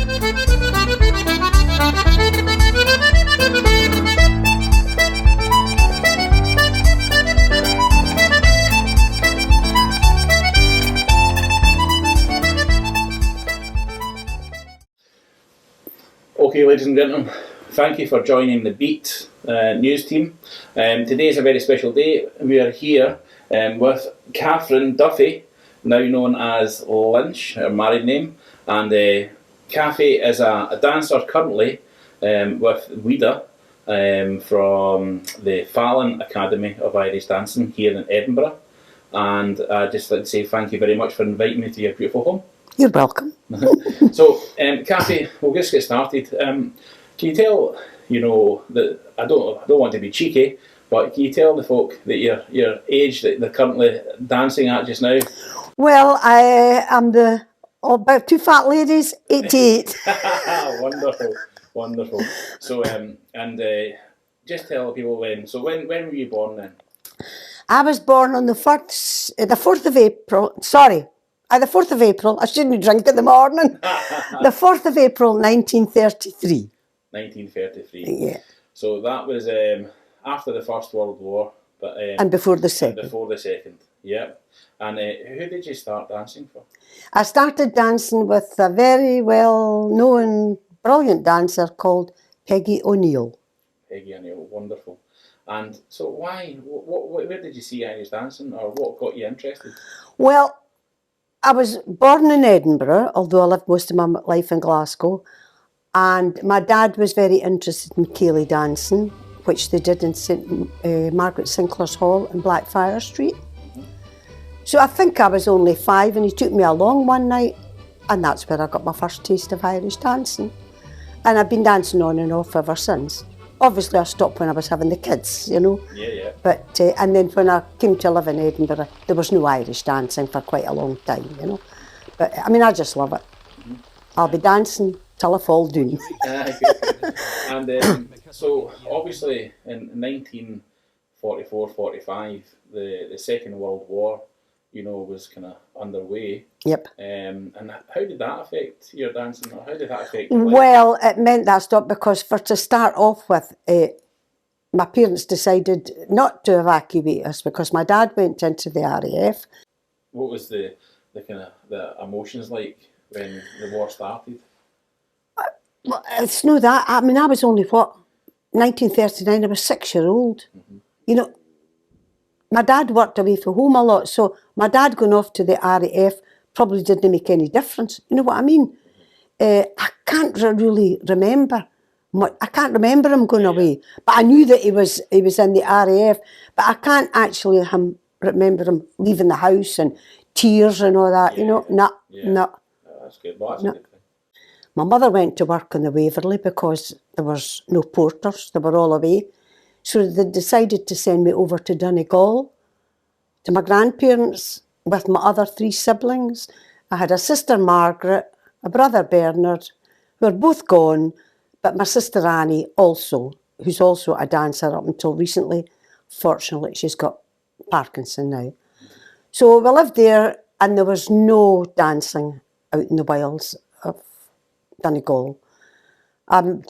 Okay, ladies and gentlemen, thank you for joining the Beat news team. Today is a very special day. We are here with Catherine Duffy, now known as Lynch, her married name, and Cathy is a dancer currently with WIDA from the Fallon Academy of Irish Dancing here in Edinburgh. And I'd just like to say thank you very much for inviting me to your beautiful home. You're welcome. So, Cathy, we'll just get started. Can you tell, that I don't want to be cheeky, but can you tell the folk that your age that they're currently dancing at just now? Well, I am about two fat ladies, 88. Wonderful. So, just tell people when. So, when were you born then? I was born on the 4th of April. Sorry. The 4th of April, I shouldn't drink in the morning. The 4th of April, 1933. 1933. Yeah. So that was after the First World War. But and before the Second. Before the Second, yeah. And who did you start dancing for? I started dancing with a very well-known, brilliant dancer called Peggy O'Neill. Peggy O'Neill, wonderful. And so why, where did you see Irish dancing, or what got you interested? Well, I was born in Edinburgh, although I lived most of my life in Glasgow, and my dad was very interested in ceilidh dancing, which they did in St Margaret Sinclair's Hall in Blackfriars Street. Mm-hmm. So I think I was only 5 and he took me along one night, and that's where I got my first taste of Irish dancing. And I've been dancing on and off ever since. Obviously, I stopped when I was having the kids, Yeah. But and then when I came to live in Edinburgh, there was no Irish dancing for quite a long time, But I mean, I just love it. Mm-hmm. I'll be dancing till I fall down. And so, obviously, in 1944-45, the Second World War, was kind of underway. Yep. And how did that affect your dancing, or how did that affect your life? Well, it meant that I stopped because, to start off with, my parents decided not to evacuate us because my dad went into the RAF. What was the kind of the emotions like when the war started? Well, it's not that. I mean, I was only 1939. I was 6-year-old. Mm-hmm. My dad worked away from home a lot, so my dad going off to the RAF probably didn't make any difference. You know what I mean? I can't really remember. I can't remember him going away, but I knew that he was in the RAF. But I can't actually remember him leaving the house and tears and all that. No. That's good. Well, that's a good thing. My mother went to work in the Waverley because there was no porters; they were all away. So they decided to send me over to Donegal, to my grandparents with my other 3 siblings. I had a sister Margaret, a brother Bernard, who are both gone, but my sister Annie also, who's also a dancer up until recently. Fortunately, she's got Parkinson now. So we lived there, and there was no dancing out in the wilds of Donegal.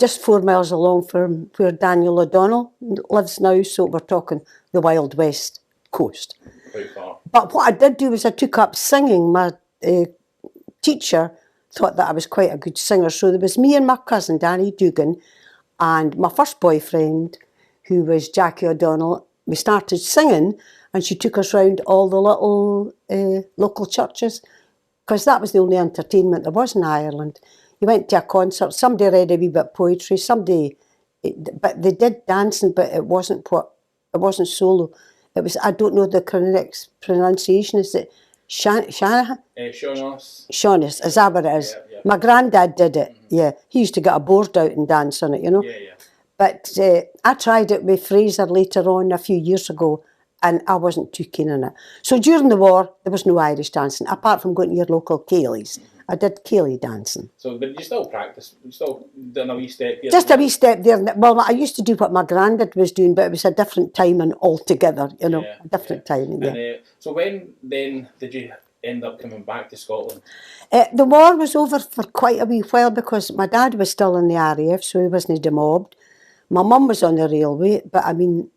Just 4 miles along from where Daniel O'Donnell lives now, so we're talking the Wild West coast. Quite far. But what I did do was I took up singing. My teacher thought that I was quite a good singer, so there was me and my cousin Danny Dugan and my first boyfriend, who was Jackie O'Donnell. We started singing, and she took us round all the little local churches, because that was the only entertainment there was in Ireland. You went to a concert, somebody read a wee bit of poetry, but they did dancing, but it wasn't solo. It was, I don't know the correct pronunciation, is it Shanahan? Shaughnessy, is that what it is? Yeah. My granddad did it, yeah. He used to get a board out and dance on it, Yeah. But I tried it with Fraser later on a few years ago, and I wasn't too keen on it. So during the war, there was no Irish dancing, apart from going to your local ceilidhs. I did ceilidh dancing. So, but you still practice? You still done a wee step here? Just a wee step there. Well, I used to do what my granddad was doing, but it was a different timing altogether, a different timing, yeah. And, so when then did you end up coming back to Scotland? The war was over for quite a wee while because my dad was still in the RAF, so he wasn't demobbed. My mum was on the railway, but I mean,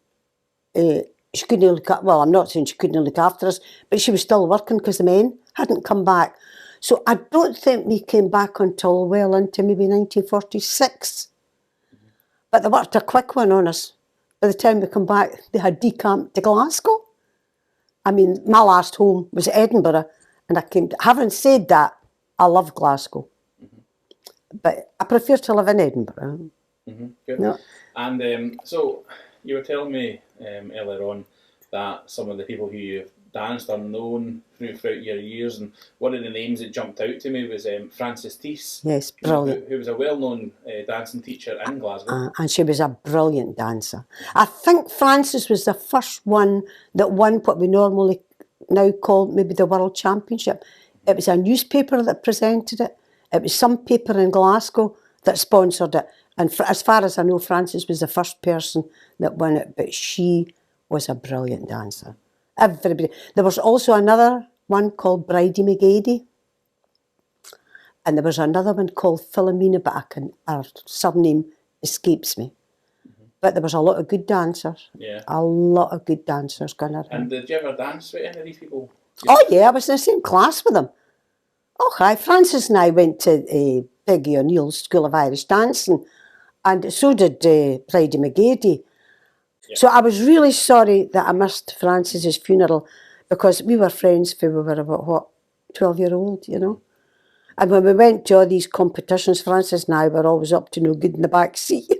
she couldn't look at, well, I'm not saying she couldn't look after us, but she was still working because the men hadn't come back. So I don't think we came back until well into maybe 1946. But they worked a quick one on us. By the time we come back, they had decamped to Glasgow. I mean, my last home was Edinburgh, and I came to, having said that, I love Glasgow. But I prefer to live in Edinburgh. Good. No. And so you were telling me earlier on that some of the people who you've danced are known throughout your years, and one of the names that jumped out to me was Frances Teese. Yes, brilliant. Who was a well-known dancing teacher in Glasgow. And she was a brilliant dancer. I think Frances was the first one that won what we normally now call maybe the World Championship. It was a newspaper that presented it. It was some paper in Glasgow that sponsored it. And as far as I know, Frances was the first person that won it, but she was a brilliant dancer. Everybody. There was also another one called Bridie McGady, and there was another one called Philomena, but her surname escapes me. But there was a lot of good dancers. Yeah. A lot of good dancers going around. And did you ever dance with any of these people? Oh yeah, I was in the same class with them. Oh hi, Frances and I went to Peggy O'Neill's School of Irish Dancing, and so did Bridie McGady. Yeah. So I was really sorry that I missed Frances's funeral, because we were friends when we were about, 12-year-old, you know. And when we went to all these competitions, Frances and I were always up to no good in the back seat.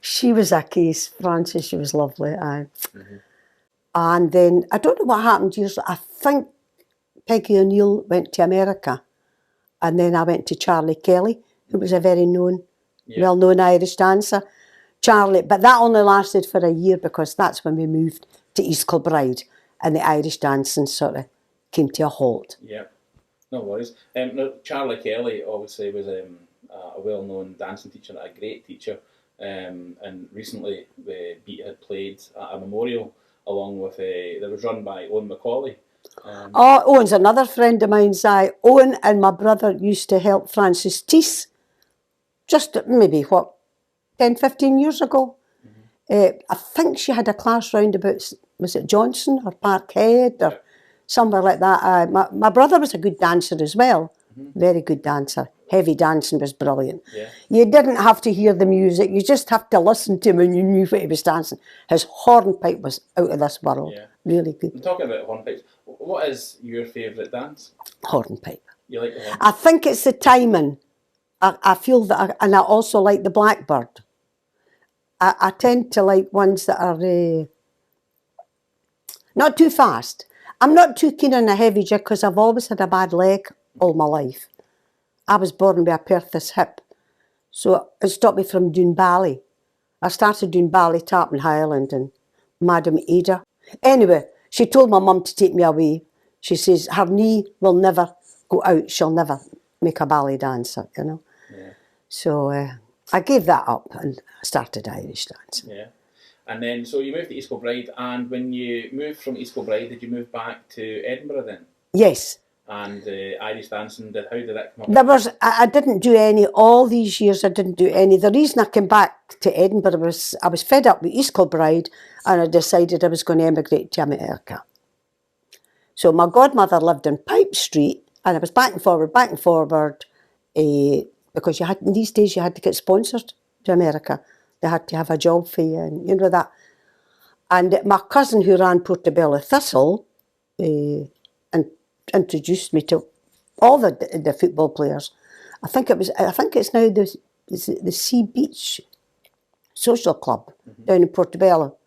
She was a case, Frances, she was lovely. And then, I don't know what happened years, I think Peggy O'Neill went to America, and then I went to Charlie Kelly, who was a very well-known Irish dancer. Charlie, but that only lasted for a year, because that's when we moved to East Kilbride and the Irish dancing sort of came to a halt. Yeah, no worries. No, Charlie Kelly obviously was a well-known dancing teacher, a great teacher, and recently the Beat had played at a memorial along with that was run by Owen Macaulay. Owen's another friend of mine's. Owen and my brother used to help Frances Teese, just maybe 10, 15 years ago. I think she had a class round about, was it Johnson or Parkhead or somewhere like that. My brother was a good dancer as well, very good dancer. Heavy dancing was brilliant. Yeah. You didn't have to hear the music, you just have to listen to him and you knew what he was dancing. His hornpipe was out of this world, really good. And talking about hornpipes, what is your favourite dance? Hornpipe. You like the hornpipe? I think it's the timing. I feel that, and I also like the blackbird. I tend to like ones that are not too fast. I'm not too keen on a heavy jig because I've always had a bad leg all my life. I was born with a Perthus hip, so it stopped me from doing ballet. I started doing ballet tap in Highland and Madam Ada. Anyway, she told my mum to take me away. She says her knee will never go out. She'll never make a ballet dancer, you know. Yeah. So I gave that up and started Irish dancing. Yeah. And then, so you moved to East Kilbride, and when you moved from East Kilbride, did you move back to Edinburgh then? Yes. And Irish dancing, how did that come up? I didn't do any, all these years I didn't do any. The reason I came back to Edinburgh was I was fed up with East Kilbride, and I decided I was going to emigrate to America. So my godmother lived in Pipe Street, and I was back and forward, because you had, in these days you had to get sponsored to America. They had to have a job for you, and you know that. And my cousin who ran Portobello Thistle introduced me to all the football players. I think it's now the Sea Beach Social Club down in Portobello.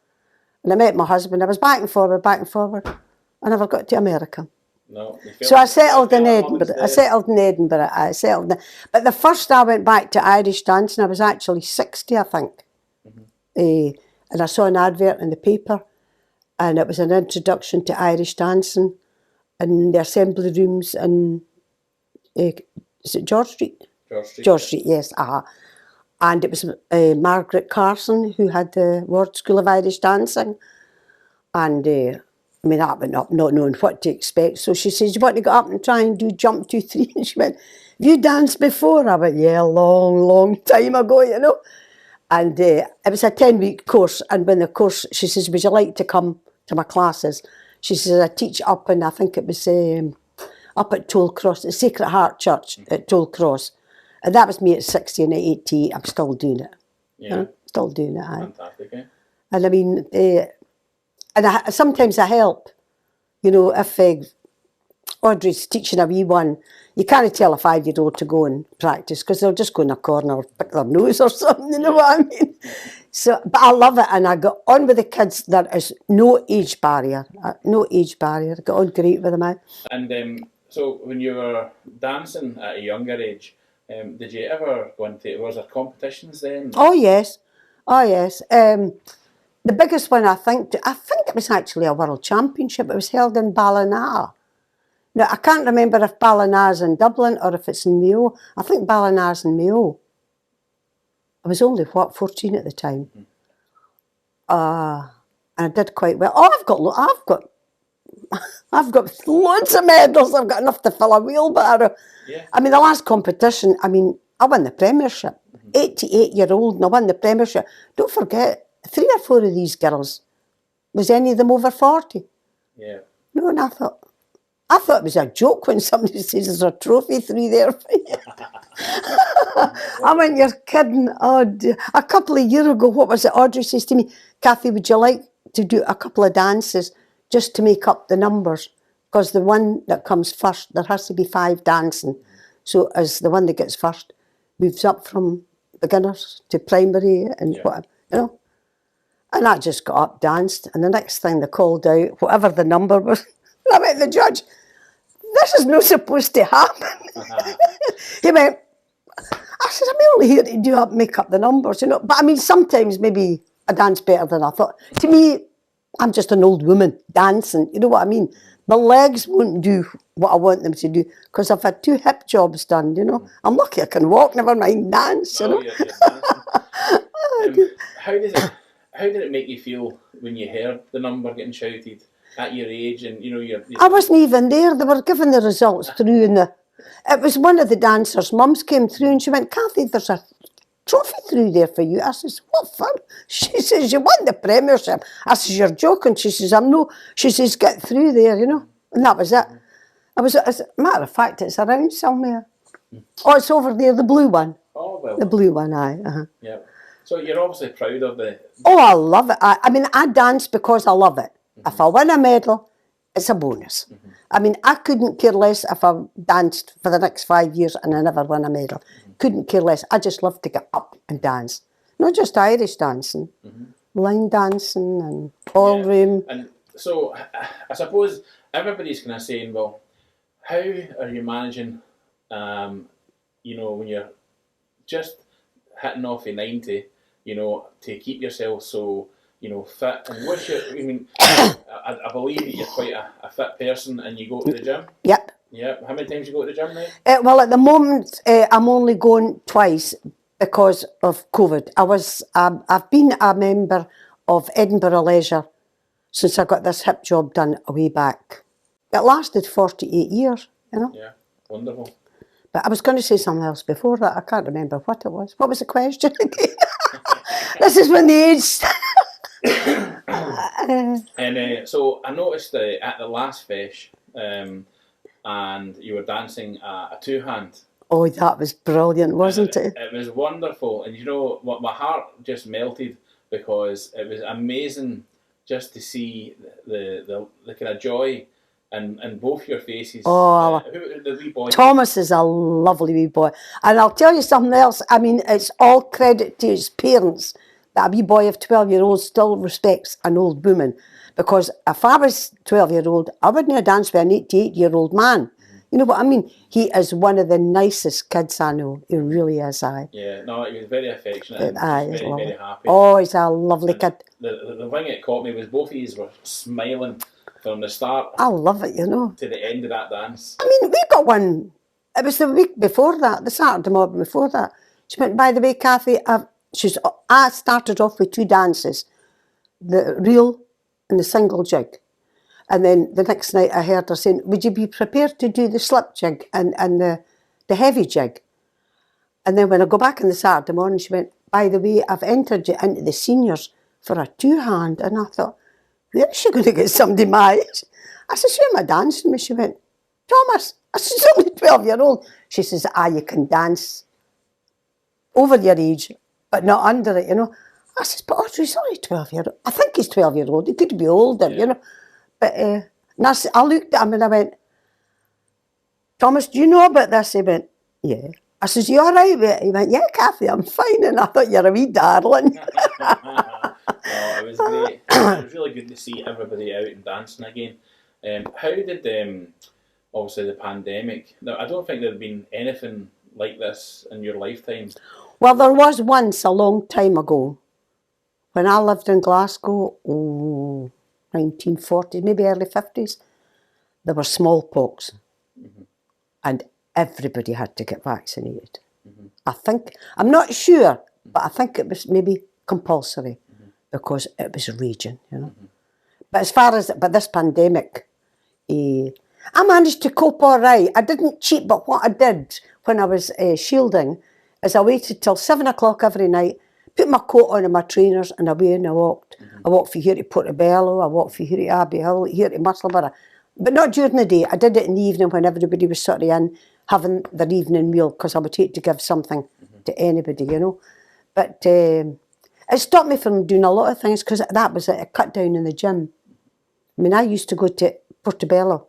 And I met my husband. I was back and forward. I never got to America. No. So I settled in Edinburgh. But the first I went back to Irish dancing, I was actually 60, I think. And I saw an advert in the paper, and it was an introduction to Irish dancing in the assembly rooms in, is it George Street? George Street, yes. And it was Margaret Carson who had the World School of Irish Dancing. And I mean, I went up not knowing what to expect. So she says, you want to go up and try and do jump 2, 3? And she went, have you danced before? I went, yeah, long time ago, you know. And it was a 10-week course. And when the course, she says, would you like to come to my classes? She says, I teach up in, I think it was up at Tollcross, the Sacred Heart Church at Tollcross. And that was me at 60 and at 88. I'm still doing it. Yeah. You know, still doing it. Fantastic, eh? And I mean, sometimes I help. You know, if Audrey's teaching a wee one, you can't tell a 5-year-old to go and practice because they'll just go in a corner or pick their nose or something, you know what I mean? So, but I love it, and I got on with the kids. There is no age barrier, no age barrier. I got on great with them. And so when you were dancing at a younger age, did you ever go into, was there competitions then? Oh yes, oh yes. The biggest one I think it was actually a world championship. It was held in Ballina. Now, I can't remember if Ballina's in Dublin or if it's in Mayo. I think Ballina's in Mayo. I was only, 14 at the time. And I did quite well. Oh, I've got loads of medals. I've got enough to fill a wheelbarrow. Yeah. I mean, the last competition, I mean, I won the premiership. 88-year-old, and I won the premiership. Don't forget, 3 or 4 of these girls, was any of them over 40? Yeah. No, and I thought it was a joke when somebody says there's a trophy through there for you. I went, you're kidding. Oh, dear. A couple of years ago, what was it? Audrey says to me, Cathy, would you like to do a couple of dances just to make up the numbers? Because the one that comes first, there has to be 5 dancing. So as the one that gets first moves up from beginners to primary and what, you know. And I just got up, danced, and the next thing they called out, whatever the number was, I went to the judge, this is not supposed to happen. He went, I said, I'm only here to make up the numbers, you know. But I mean, sometimes maybe I dance better than I thought. To me, I'm just an old woman dancing, you know what I mean? My legs won't do what I want them to do because I've had 2 hip jobs done, you know. I'm lucky I can walk, never mind dance, you know. How did it make you feel when you heard the number getting shouted at your age, and you know I wasn't even there. They were giving the results through, and it was one of the dancers' mums came through, and she went, Cathy, there's a trophy through there for you. I says, what for? She says, you won the premiership. I says, you're joking. She says, I'm no. She says, get through there, you know. And that was it. As a matter of fact, it's around somewhere. Oh, it's over there, the blue one. Oh, well. The blue one, aye. Yeah. So you're obviously proud of the... Oh, I love it. I mean, I dance because I love it. If I win a medal, it's a bonus. I mean, I couldn't care less if I danced for the next 5 years and I never won a medal. Couldn't care less. I just love to get up and dance. Not just Irish dancing, line dancing and ballroom. And so I suppose everybody's kind of saying, well, how are you managing, you know, when you're just hitting off a 90, you know, to keep yourself so, you know, fit? And what's your, I mean, I believe that you're quite a fit person and you go to the gym? Yep. Yep. How many times do you go to the gym now? Well, at the moment, I'm only going twice because of COVID. I've been a member of Edinburgh Leisure since I got this hip job done a way back. It lasted 48 years, you know. Yeah, wonderful. But I was going to say something else before that. I can't remember what it was. What was the question again? This is when the age... And so I noticed at the last Feis, and you were dancing a 2-hand. Oh, that was brilliant, wasn't it? It was wonderful. And you know what, my heart just melted because it was amazing just to see the kind of joy in both your faces. Oh, the wee boy. Thomas is a lovely wee boy. And I'll tell you something else. I mean, it's all credit to his parents that a wee boy of 12-year-old still respects an old woman. Because if I was 12-year-old, I wouldn't have danced with an 88-year-old man. You know what I mean? He is one of the nicest kids I know. He really is, aye. Yeah, no, he was very affectionate and very happy. Oh, he's a lovely kid. The thing that caught me was both of you were smiling from the start. I love it, you know. To the end of that dance. I mean, we got one, it was the week before that, the Saturday morning before that. She went, by the way, Cathy, I started off with 2 dances, the reel and the single jig. And then the next night I heard her saying, would you be prepared to do the slip jig and the heavy jig? And then when I go back on the Saturday morning, she went, by the way, I've entered you into the seniors for a 2-hand. And I thought, where is she going to get somebody my age? I said, who am I dancing with? She went, Thomas. I said, she's only 12-year-old. She says, you can dance over your age, but not under it, you know. I said, but Audrey's only 12-year-old. I think he's 12-year-old. He could be older, you know. But and I looked at him and I went, Thomas, do you know about this? He went, yeah. I says, you all right with it? He went, yeah, Cathy, I'm fine. And I thought, you're a wee darling. No, it was great. It was really good to see everybody out and dancing again. How did, obviously, the pandemic... Now, I don't think there had been anything like this in your lifetime. Well, there was once a long time ago, when I lived in Glasgow, 1940s, maybe early 50s, there was smallpox. And everybody had to get vaccinated. I think, I'm not sure, but I think it was maybe compulsory because it was raging, you know. But as far as, this pandemic, I managed to cope all right. I didn't cheat, but what I did when I was shielding is I waited till 7 o'clock every night, put my coat on and my trainers, and away and I walked. I walked from here to Portobello, I walked from here to Abbey Hill, here to Musselburgh. But not during the day. I did it in the evening when everybody was sort of in, having their evening meal, because I would hate to give something to anybody, you know. But it stopped me from doing a lot of things, because that was a cut down in the gym. I mean, I used to go to Portobello.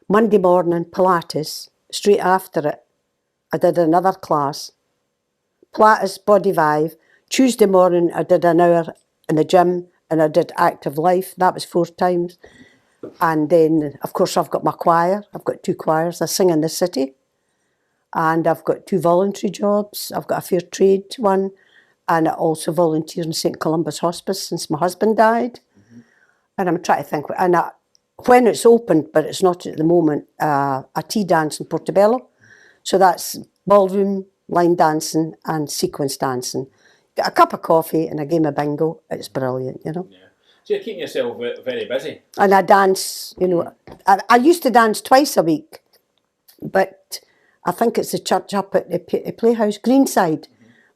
Monday morning, Pilates. Straight after it, I did another class. Pilates, Body Vibe. Tuesday morning, I did an hour in the gym, and I did Active Life. That was 4 times. And then, of course, I've got my choir. I've got 2 choirs. I sing in the city. And I've got 2 voluntary jobs. I've got a fair trade one. And I also volunteer in St Columba's Hospice since my husband died. And I'm trying to think. And when it's opened, but it's not at the moment, a tea dance in Portobello. So that's ballroom, line dancing and sequence dancing. Get a cup of coffee and a game of bingo. It's brilliant, you know. Yeah. So you're keeping yourself very busy. And I dance, you know. I used to dance twice a week, but I think it's the church up at the Playhouse, Greenside.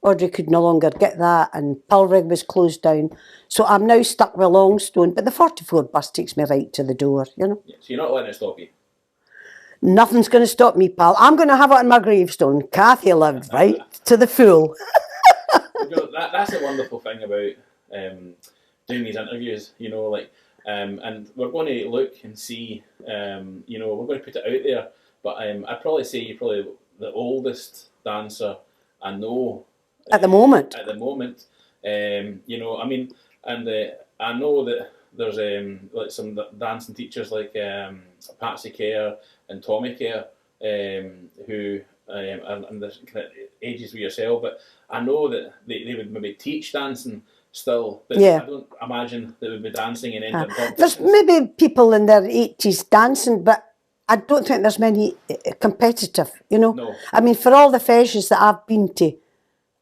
Audrey could no longer get that, and Pulrig was closed down. So I'm now stuck with Longstone, but the 44 bus takes me right to the door, you know. Yeah, so you're not letting it stop you? Nothing's going to stop me, pal. I'm going to have it on my gravestone. Cathy lived right to the full. That's the wonderful thing about doing these interviews, you know, like, and we're going to look and see, you know, we're going to put it out there, but I'd probably say you're probably the oldest dancer I know. At the moment. At the moment. You know, I mean, and I know that there's like some dancing teachers like Patsy Kerr and Tommy Kerr, who are in the kind of ages with yourself, but I know that they would maybe teach dancing still, but yeah. I don't imagine they would be dancing in any There's maybe people in their 80s dancing, but I don't think there's many competitive, you know. No. I mean, for all the Feis that I've been to,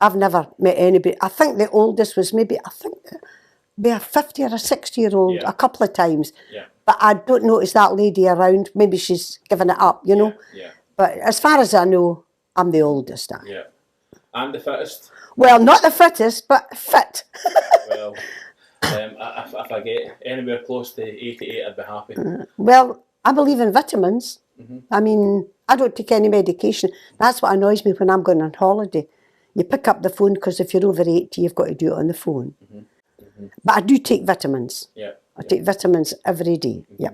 I've never met anybody. I think the oldest was maybe a 50 or a 60-year-old a couple of times. Yeah. But I don't notice that lady around. Maybe she's given it up, you know. Yeah. But as far as I know, I'm the oldest. Yeah. And the fittest? Well, not the fittest, but fit. Well, if I get anywhere close to 88, I'd be happy. Well, I believe in vitamins. I mean, I don't take any medication. That's what annoys me when I'm going on holiday. You pick up the phone because if you're over 80, you've got to do it on the phone. But I do take vitamins. Yeah. I take vitamins every day. Yeah.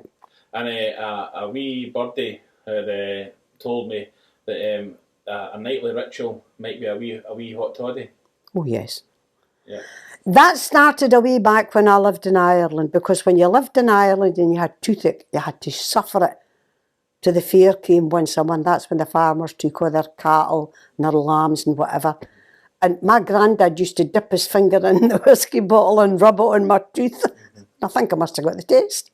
And a wee birdie had told me that a nightly ritual might be a wee hot toddy. Oh, yes. Yeah. That started a way back when I lived in Ireland, because when you lived in Ireland and you had toothache, you had to suffer it till the fair came once a month. That's when the farmers took all their cattle and their lambs and whatever. And my granddad used to dip his finger in the whiskey bottle and rub it on my tooth. I think I must have got the taste.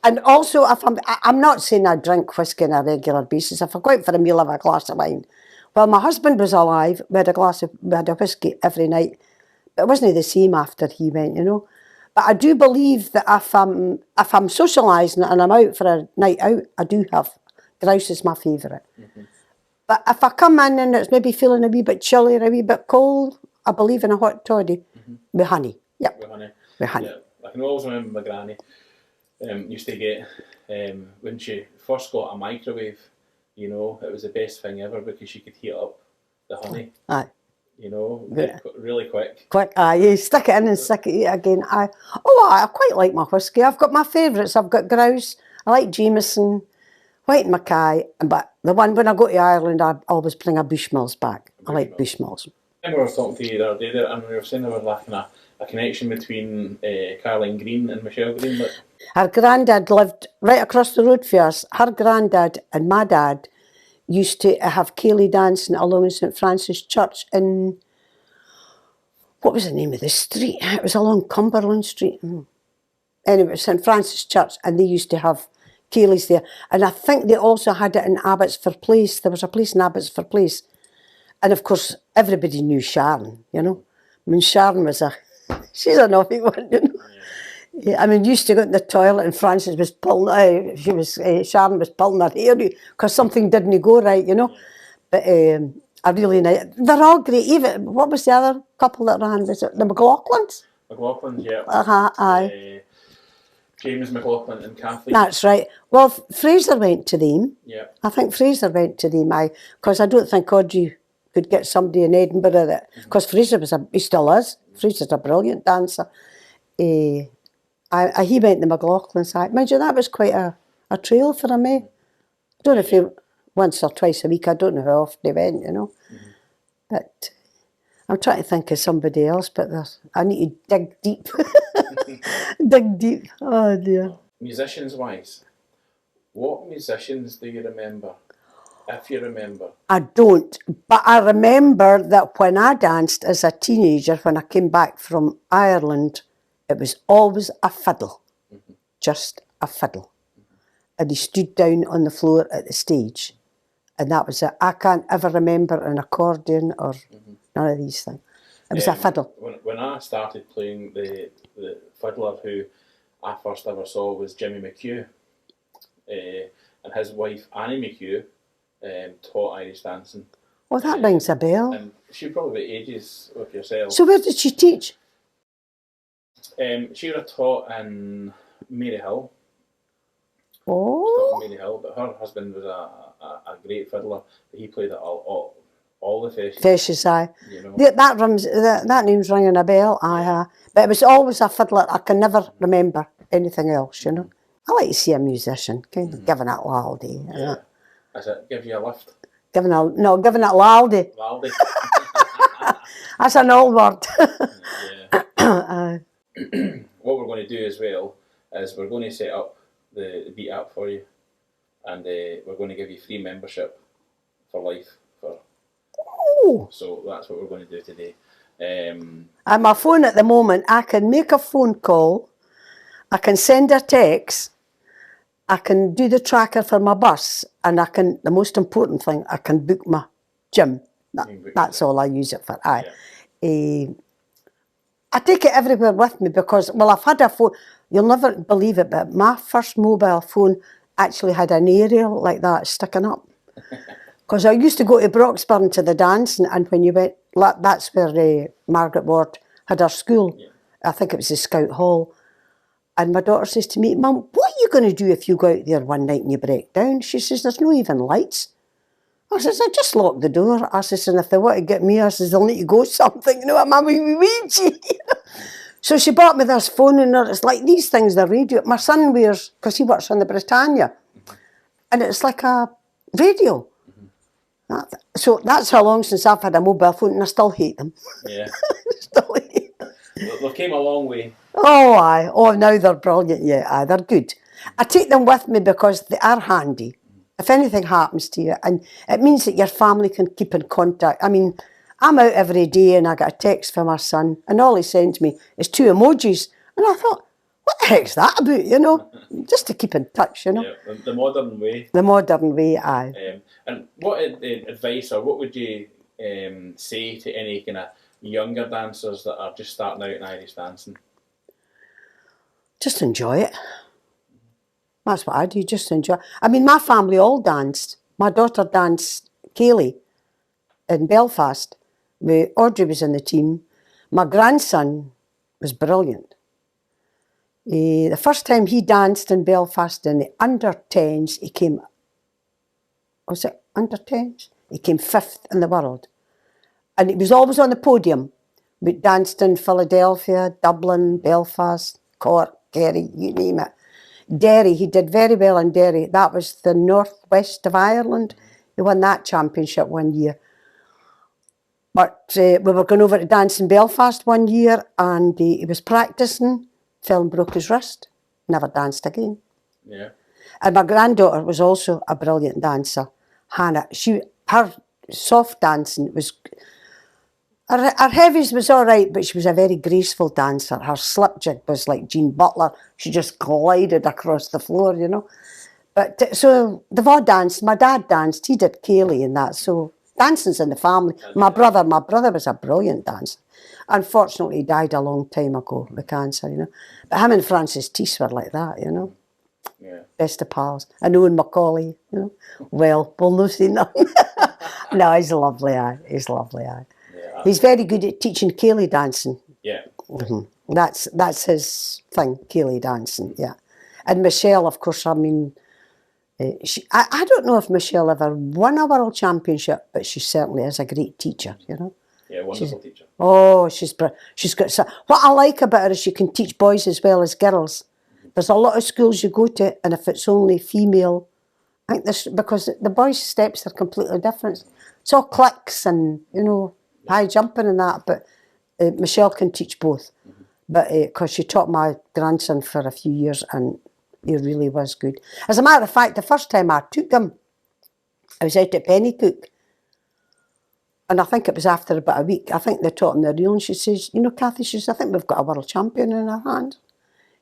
And also, if I'm not saying I drink whiskey on a regular basis. If I go out for a meal, I have a glass of wine. Well, my husband was alive. We had a whiskey every night. But it wasn't the same after he went, you know. But I do believe that if I'm socialising and I'm out for a night out, I do have grouse is my favourite. But if I come in and it's maybe feeling a wee bit chilly or a wee bit cold, I believe in a hot toddy with honey. Yep. With honey. With honey. Yeah. I can always remember my granny used to get, when she first got a microwave, you know, it was the best thing ever because she could heat up the honey. Aye. You know, Yeah. really quick. Quick, aye, you stick it in and stick it again. Aye. I quite like my whiskey. I've got my favourites. I've got grouse. I like Jameson, White Mackay, but the one when I go to Ireland, I always bring a Bushmills back. I like Bushmills. I remember I was talking to you the other day there, and we were saying there was like a connection between Caroline Green and Michelle Green. Like. Her granddad lived right across the road from us. Her granddad and my dad used to have Ceilidh dancing along in St Francis Church in, what was the name of the street? It was along Cumberland Street. Anyway, St Francis Church, and they used to have Ceilidhs there. And I think they also had it in Abbotsford Place. There was a place in Abbotsford Place. And of course, everybody knew Sharon, you know. I mean, Sharon was she's a naughty one, you know. Yeah, I mean, used to go in the toilet and Frances was pulling, Sharon was pulling her hair because something didn't go right, you know. But I really like, they're all great. Even, what was the other couple that ran? Was it the McLaughlins? McLaughlins, yeah. Aye. James McLaughlin and Cathy. That's right. Well, Fraser went to them. Yeah. I think Fraser went to them, because I don't think Audrey could get somebody in Edinburgh that, because Fraser he still is. Fraser's a brilliant dancer. He went to McLaughlin's. Mind you, that was quite a trail for him, eh? I don't know if he, once or twice a week, I don't know how often he went, you know. But I'm trying to think of somebody else, but I need to dig deep. Dig deep. Oh dear. Musicians-wise, what musicians do you remember? If you remember. I don't, but I remember that when I danced as a teenager, when I came back from Ireland, it was always a fiddle, just a fiddle. And he stood down on the floor at the stage, and that was it. I can't ever remember an accordion or none of these things. It was a fiddle. When I started playing, the fiddler who I first ever saw was Jimmy McHugh, and his wife Annie McHugh taught Irish dancing. Oh, that rings a bell. And she probably ages with yourself. So where did she teach? She would have taught in Maryhill. Oh. Maryhill, but her husband was a great fiddler. He played at all the festivals. Festivals, aye. You know. That name's ringing a bell, aye. But it was always a fiddler. I can never remember anything else, you know. I like to see a musician, kind of giving it laldy. You know. As it gives you a lift. Giving it laldy. Laldy. That's an old word. Yeah. What we're going to do as well is we're going to set up the beat up for you, and we're going to give you free membership for life. So that's what we're going to do today. On my phone at the moment, I can make a phone call, I can send a text, I can do the tracker for my bus, and the most important thing, I can book my gym. That's all I use it for. I take it everywhere with me because, well, I've had a phone, you'll never believe it, but my first mobile phone actually had an aerial like that sticking up. Because I used to go to Broxburn to the dance, and when you went, that's where Margaret Ward had her school. Yeah. I think it was the Scout Hall. And my daughter says to me, Mum, what are you going to do if you go out there one night and you break down? She says, there's no even lights. I says, I just locked the door. I says, and if they want to get me, I says, they'll need to go something, you know, I'm a wee Ouija. So she bought me this phone, and it's like these things, the radio. My son wears, because he works on the Britannia, and it's like a radio. So that's how long since I've had a mobile phone, and I still hate them. Yeah. Still hate them. They came a long way. Oh, aye. Oh, now they're brilliant. Yeah, aye, they're good. I take them with me because they are handy. If anything happens to you, and it means that your family can keep in contact. I mean, I'm out every day and I get a text from my son, and all he sends me is 2 emojis. And I thought, what the heck's that about, you know? Just to keep in touch, you know? Yeah, the modern way. The modern way, aye. And what advice, or what would you say to any kind of younger dancers that are just starting out in Irish dancing? Just enjoy it. That's what I do, just enjoy. I mean, my family all danced. My daughter danced Kaylee in Belfast. Audrey was in the team. My grandson was brilliant. The first time he danced in Belfast in the under-10s, he came, was it under-10s? He came 5th in the world. And he was always on the podium. We danced in Philadelphia, Dublin, Belfast, Cork, Kerry, you name it. Derry, he did very well in Derry. That was the northwest of Ireland. He won that championship one year. But we were going over to dance in Belfast one year, and he was practising, fell and broke his wrist, never danced again. Yeah. And my granddaughter was also a brilliant dancer, Hannah. Her soft dancing was, her heavies was all right, but she was a very graceful dancer. Her slip jig was like Jean Butler. She just glided across the floor, you know. But so they've all danced. My dad danced. He did Kaylee and that. So dancing's in the family. My brother was a brilliant dancer. Unfortunately, he died a long time ago with cancer, you know. But him and Francis Teese were like that, you know. Yeah. Best of pals. And Owen Macaulay, you know. Well, we'll not say nothing. No, he's a lovely guy. He's a lovely guy. Yeah, he's very good at teaching Kaylee dancing. Yeah. Mm-hmm. That's his thing, Kaylee dancing, yeah. And Michelle, of course, I mean, I don't know if Michelle ever won a world championship, but she certainly is a great teacher, you know. Yeah, wonderful teacher. Oh, she's got what I like about her is she can teach boys as well as girls. There's a lot of schools you go to, and if it's only female, I think this because the boys' steps are completely different. It's all clicks and, you know, high jumping and that, but Michelle can teach both. But because she taught my grandson for a few years, and he really was good. As a matter of fact, the first time I took him, I was out at Pennycook. And I think it was after about a week. I think they taught him the reel, and she says, you know, Cathy, she says, I think we've got a world champion in our hand.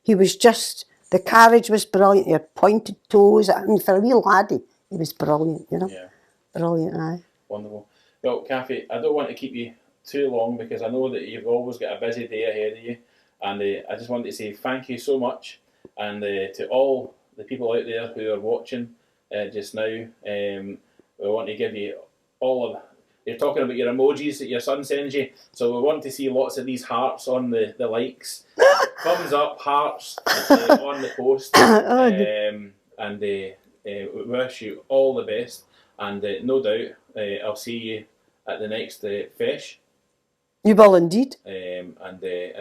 He was just, the carriage was brilliant. He had pointed toes. I mean, for a wee laddie, he was brilliant, you know. Yeah. Brilliant, aye. Wonderful. Well, Cathy, I don't want to keep you too long because I know that you've always got a busy day ahead of you. And I just want to say thank you so much. And to all the people out there who are watching just now, we want to give you all of, you're talking about your emojis that your son sends you, so we want to see lots of these hearts on the likes. Thumbs up, hearts on the post. And we wish you all the best. And no doubt I'll see you at the next Feis. You will indeed. And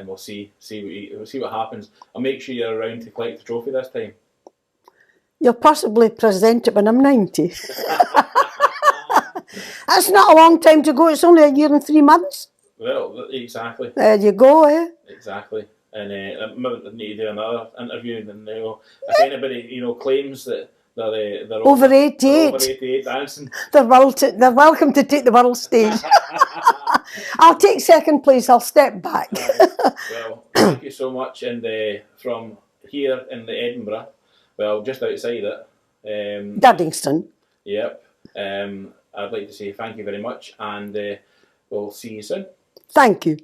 we'll see what happens. I'll make sure you're around to collect the trophy this time. You'll possibly present it when I'm 90. That's not a long time to go. It's only a year and 3 months. Well, exactly. There you go, eh? Exactly. And I need to do another interview. And if anybody claims that they're over 88, they're over 88 dancing, they're welcome to take the world stage. I'll take second place. I'll step back. Well, thank you so much. And from here in the Edinburgh, well, just outside it, Duddingston. Yep. I'd like to say thank you very much, and we'll see you soon. Thank you.